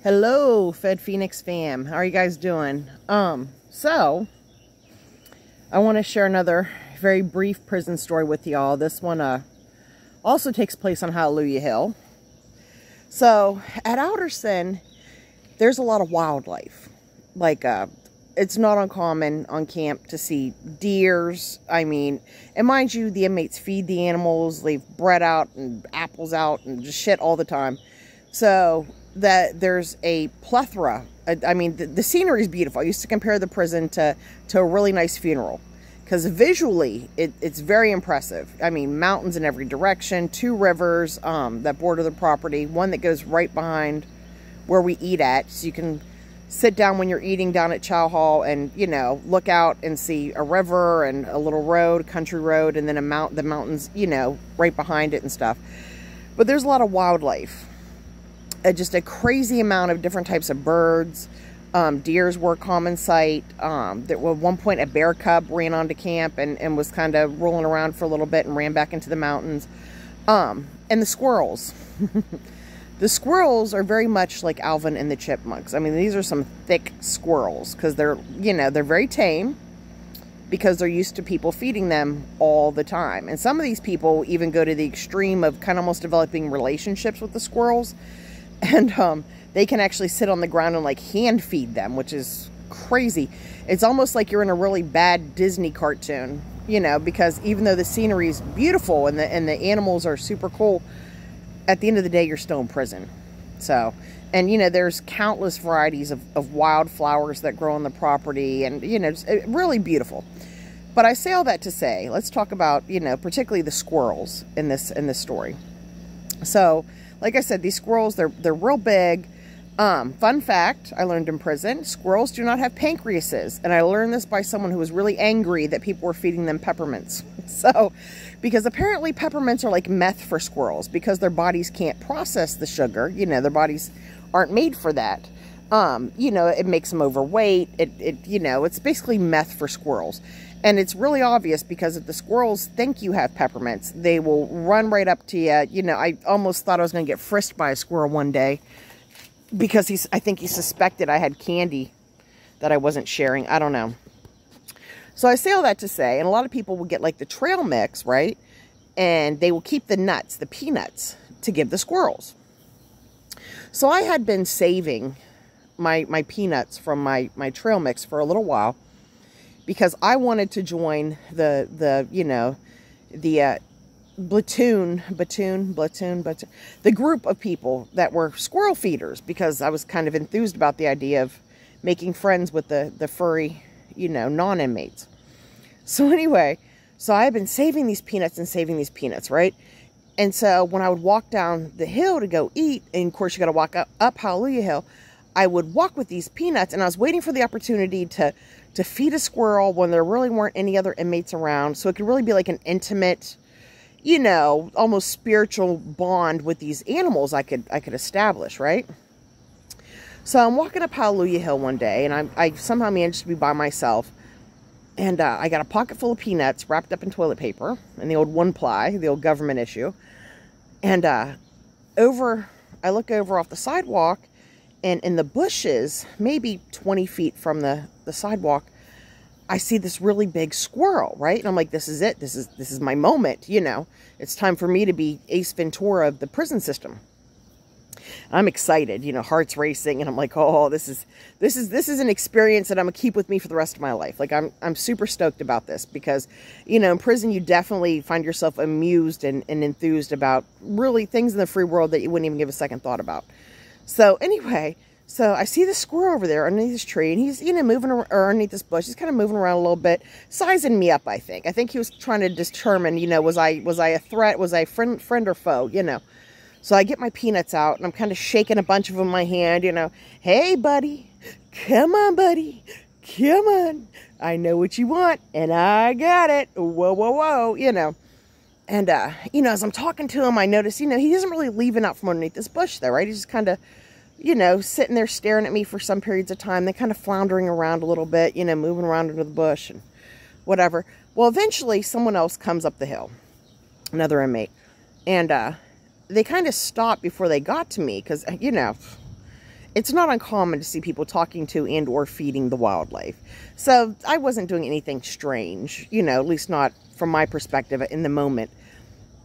Hello, Fed Phoenix fam. How are you guys doing? So I want to share another very brief prison story with y'all. This one also takes place on Hallelujah Hill. So at Alderson, there's a lot of wildlife. It's not uncommon on camp to see deers. And mind you, the inmates feed the animals, leave bread out and apples out and just shit all the time. So that there's a plethora. The scenery is beautiful. I used to compare the prison to a really nice funeral, because visually it's very impressive. Mountains in every direction, 2 rivers that border the property, one that goes right behind where we eat at, so you can sit down when you're eating down at Chow Hall and, look out and see a river and a little road, country road, and then the mountains, right behind it and stuff. But there's a lot of wildlife. Just a crazy amount of different types of birds. Deers were a common sight. At one point, a bear cub ran onto camp and was kind of rolling around for a little bit and ran back into the mountains. And the squirrels. The squirrels are very much like Alvin and the Chipmunks. These are some thick squirrels, because they're very tame, because they're used to people feeding them all the time. And some of these people even go to the extreme of kind of almost developing relationships with the squirrels. And they can actually sit on the ground and hand feed them, which is crazy. It's almost like you're in a really bad Disney cartoon, because even though the scenery is beautiful and the animals are super cool, at the end of the day, you're still in prison. So, and there's countless varieties of wildflowers that grow on the property, and it's really beautiful. But I say all that to say, let's talk about particularly the squirrels in this story. So, like I said, these squirrels, they're real big. Fun fact, I learned in prison, squirrels do not have pancreases. And I learned this by someone who was really angry that people were feeding them peppermints. So, because apparently peppermints are like meth for squirrels, because their bodies can't process the sugar. Their bodies aren't made for that. It makes them overweight. It's basically meth for squirrels. And it's really obvious, because if the squirrels think you have peppermints, they will run right up to you. I almost thought I was going to get frisked by a squirrel one day, because I think he suspected I had candy that I wasn't sharing. I don't know. So I say all that to say, and a lot of people will get the trail mix, right? And they will keep the nuts, the peanuts, to give the squirrels. So I had been saving my peanuts from my trail mix for a little while, because I wanted to join the group of people that were squirrel feeders, because I was kind of enthused about the idea of making friends with the furry, non-inmates. So anyway, so I had been saving these peanuts, right? And so when I would walk down the hill to go eat, and of course you got to walk up Hallelujah Hill, I would walk with these peanuts, and I was waiting for the opportunity to feed a squirrel when there really weren't any other inmates around, so it could really be like an intimate, almost spiritual bond with these animals I could establish, right? So I'm walking up Hallelujah Hill one day, and I somehow managed to be by myself, and I got a pocket full of peanuts wrapped up in toilet paper, and the old 1-ply, the old government issue, and I look over off the sidewalk, and in the bushes, maybe 20 feet from the sidewalk, I see this really big squirrel, right? And I'm like, this is it. This is my moment, It's time for me to be Ace Ventura of the prison system. I'm excited, heart's racing, and I'm like, oh, this is an experience that I'm gonna keep with me for the rest of my life. I'm super stoked about this, because, in prison you definitely find yourself amused and enthused about really things in the free world that you wouldn't even give a second thought about. So anyway, so I see the squirrel over there underneath this tree, and he's, moving around, or underneath this bush. He's kind of moving around a little bit, sizing me up, I think. I think he was trying to determine, was I a threat? Was I a friend or foe, So I get my peanuts out, and I'm kind of shaking a bunch of them in my hand, Hey, buddy. Come on, buddy. Come on. I know what you want, and I got it. Whoa, whoa, whoa, And, as I'm talking to him, I notice, he isn't really leaving out from underneath this bush there, right? He's just kind of, sitting there staring at me for some periods of time. Then kind of floundering around a little bit, moving around under the bush and whatever. Well, eventually someone else comes up the hill, another inmate. And, they kind of stopped before they got to me, because, it's not uncommon to see people talking to and or feeding the wildlife. So I wasn't doing anything strange, you know, at least not from my perspective in the moment.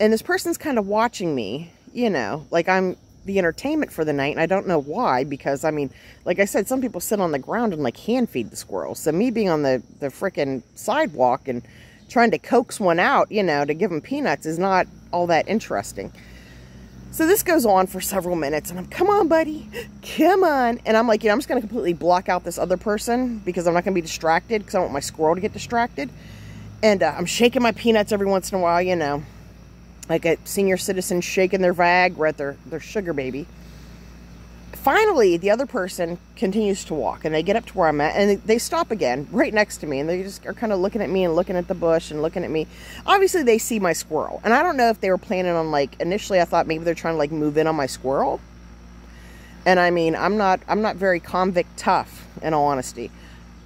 And this person's kind of watching me, you know, like I'm the entertainment for the night. And I don't know why, because I mean, like I said, some people sit on the ground and like hand feed the squirrels. So me being on the frickin' sidewalk and trying to coax one out, you know, to give them peanuts is not all that interesting. So this goes on for several minutes, and I'm, come on, buddy, come on. And I'm like, you know, I'm just going to completely block out this other person because I'm not going to be distracted because I don't want my squirrel to get distracted. And I'm shaking my peanuts every once in a while, you know, like a senior citizen shaking their Viagra, their sugar baby. Finally, the other person continues to walk, and they get up to where I'm at, and they stop again right next to me, and they just are kind of looking at me and looking at the bush and looking at me. Obviously, they see my squirrel, and I don't know if they were planning on, like, initially I thought maybe they're trying to, like, move in on my squirrel. And I mean, I'm not very convict tough, in all honesty.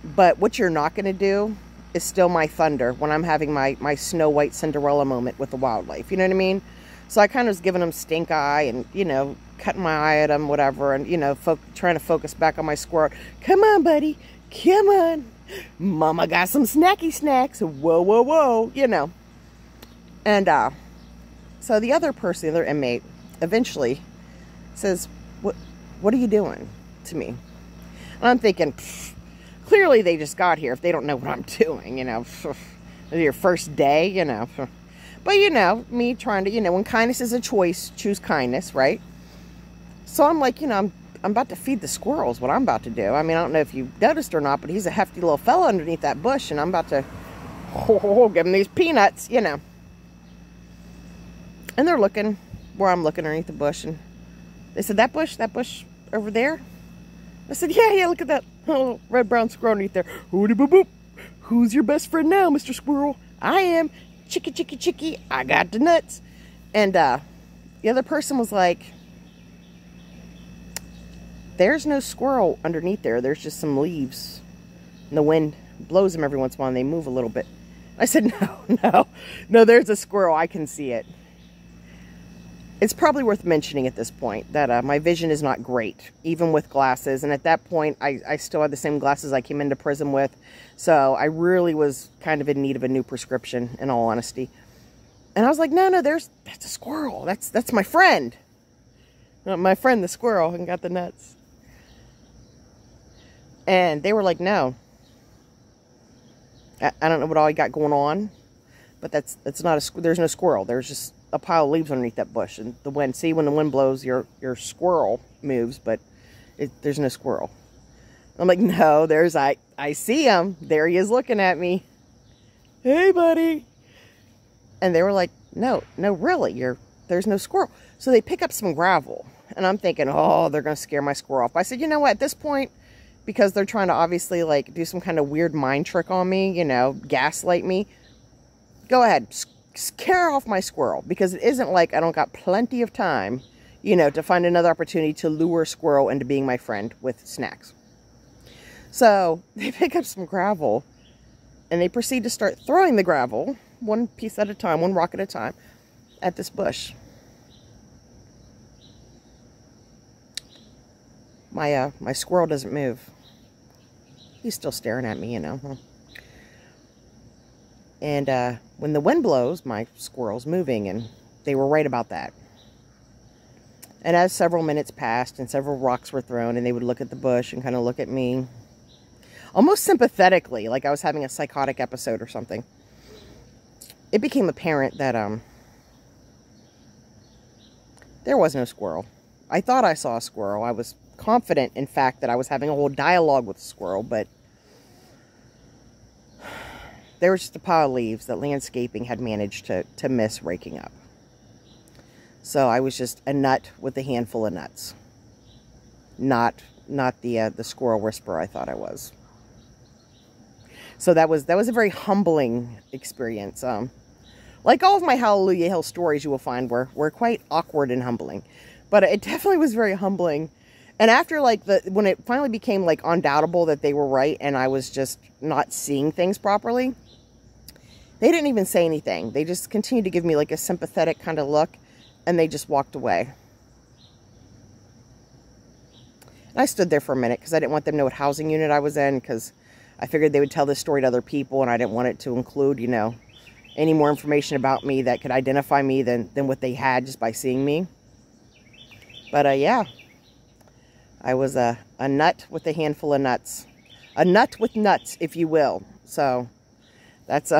But what you're not going to do is steal my thunder when I'm having my Snow White Cinderella moment with the wildlife. You know what I mean? So I kind of was giving them stink eye and, you know, cutting my eye at them, whatever, and, you know, trying to focus back on my squirrel. Come on, buddy. Come on. Mama got some snacky snacks. Whoa, whoa, whoa. You know. And so the other person, the other inmate, eventually says, what are you doing to me? And I'm thinking, clearly they just got here if they don't know what I'm doing, you know. Your first day, you know. But, you know, me trying to, you know, when kindness is a choice, choose kindness, right? So I'm like, you know, I'm about to feed the squirrels, what I'm about to do. I mean, I don't know if you noticed or not, but he's a hefty little fella underneath that bush, and I'm about to give him these peanuts, you know. And they're looking where I'm looking underneath the bush, and they said, that bush over there? I said, yeah, look at that little red-brown squirrel underneath there. Hooty boop boop. Who's your best friend now, Mr. Squirrel? I am. Chicky, chicky, chicky. I got the nuts. And the other person was like, there's no squirrel underneath there. There's just some leaves. And the wind blows them every once in a while and they move a little bit. I said, no, there's a squirrel. I can see it. It's probably worth mentioning at this point that my vision is not great, even with glasses. And at that point, I still had the same glasses I came into prison with. So I really was kind of in need of a new prescription, in all honesty. And I was like, no, that's a squirrel. That's my friend. My friend, the squirrel, and got the nuts. And they were like, no. I don't know what all you got going on, but that's not there's no squirrel. There's just a pile of leaves underneath that bush, and the wind. See, when the wind blows, your squirrel moves, but there's no squirrel. I'm like, no, I see him. There he is looking at me. Hey, buddy. And they were like, no, really, there's no squirrel. So they pick up some gravel, and I'm thinking, oh, they're going to scare my squirrel off. I said, you know what, at this point, because they're trying to obviously like do some kind of weird mind trick on me, you know, gaslight me, go ahead, scare off my squirrel, because it isn't like I don't got plenty of time, you know, to find another opportunity to lure a squirrel into being my friend with snacks. So they pick up some gravel and they proceed to start throwing the gravel, one piece at a time, one rock at a time, at this bush. My squirrel doesn't move. He's still staring at me, you know. And when the wind blows, my squirrel's moving, and they were right about that. And as several minutes passed and several rocks were thrown, and they would look at the bush and kind of look at me, almost sympathetically, like I was having a psychotic episode or something, it became apparent that there was no squirrel. I thought I saw a squirrel. I was confident, in fact, that I was having a whole dialogue with a squirrel, but there was just a pile of leaves that landscaping had managed to miss raking up. So I was just a nut with a handful of nuts. Not the squirrel whisperer I thought I was. So that was a very humbling experience. Like all of my Hallelujah Hill stories, you will find were quite awkward and humbling. But it definitely was very humbling. And after, like, when it finally became, like, undoubtable that they were right and I was just not seeing things properly, they didn't even say anything. They just continued to give me, like, a sympathetic kind of look, and they just walked away. And I stood there for a minute because I didn't want them to know what housing unit I was in, because I figured they would tell this story to other people, and I didn't want it to include, you know, any more information about me that could identify me than what they had just by seeing me. But yeah, I was a nut with a handful of nuts. A nut with nuts, if you will. So that's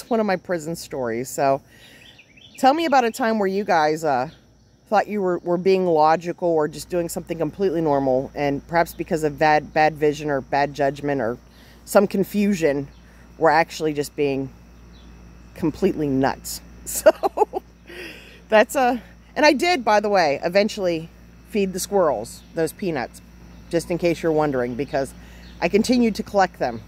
one of my prison stories. So tell me about a time where you guys thought you were being logical or just doing something completely normal, and perhaps because of bad vision or bad judgment or some confusion, were actually just being completely nuts. So that's and I did, by the way, eventually feed the squirrels those peanuts, just in case you're wondering, because I continued to collect them.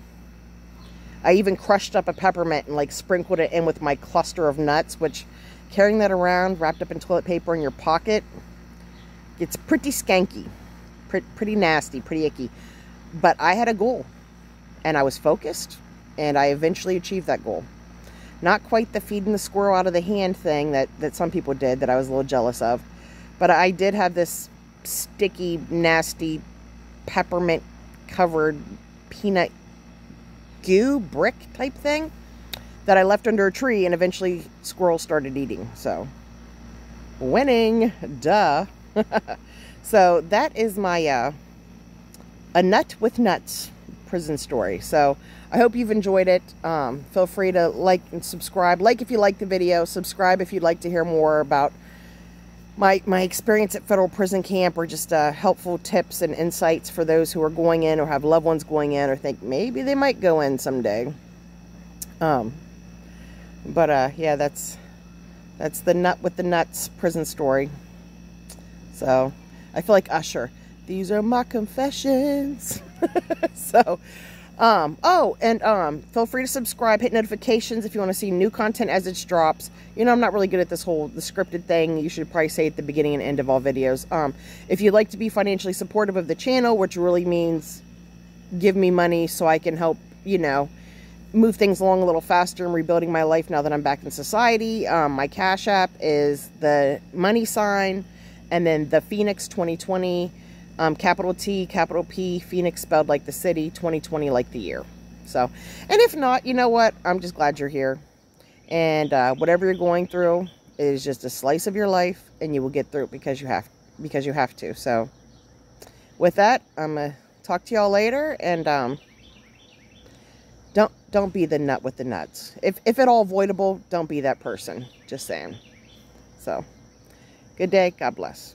I even crushed up a peppermint and like sprinkled it in with my cluster of nuts, which carrying that around wrapped up in toilet paper in your pocket, it's pretty skanky, pretty nasty, pretty icky. But I had a goal, and I was focused, and I eventually achieved that goal. Not quite the feeding the squirrel out of the hand thing that some people did that I was a little jealous of, but I did have this sticky, nasty, peppermint covered peanut goo brick type thing that I left under a tree, and eventually squirrels started eating. So winning, duh. So that is my a nut with nuts prison story. So I hope you've enjoyed it. Feel free to like and subscribe. Like if you like the video, subscribe if you'd like to hear more about my experience at federal prison camp, or just helpful tips and insights for those who are going in or have loved ones going in or think maybe they might go in someday. Yeah, that's the nut with the nuts prison story. So I feel like Usher. These are my confessions. So, feel free to subscribe, hit notifications if you want to see new content as it drops. You know, I'm not really good at the scripted thing. You should probably say at the beginning and end of all videos. If you'd like to be financially supportive of the channel, which really means give me money so I can help, you know, move things along a little faster and rebuilding my life now that I'm back in society. My Cash App is the money sign, and then the Phoenix 2020, capital T, capital P, Phoenix spelled like the city, 2020 like the year. So, and if not, you know what? I'm just glad you're here. And whatever you're going through is just a slice of your life, and you will get through it because you have to. So, with that, I'm gonna talk to y'all later, and don't be the nut with the nuts. If at all avoidable, don't be that person. Just saying. So, good day. God bless.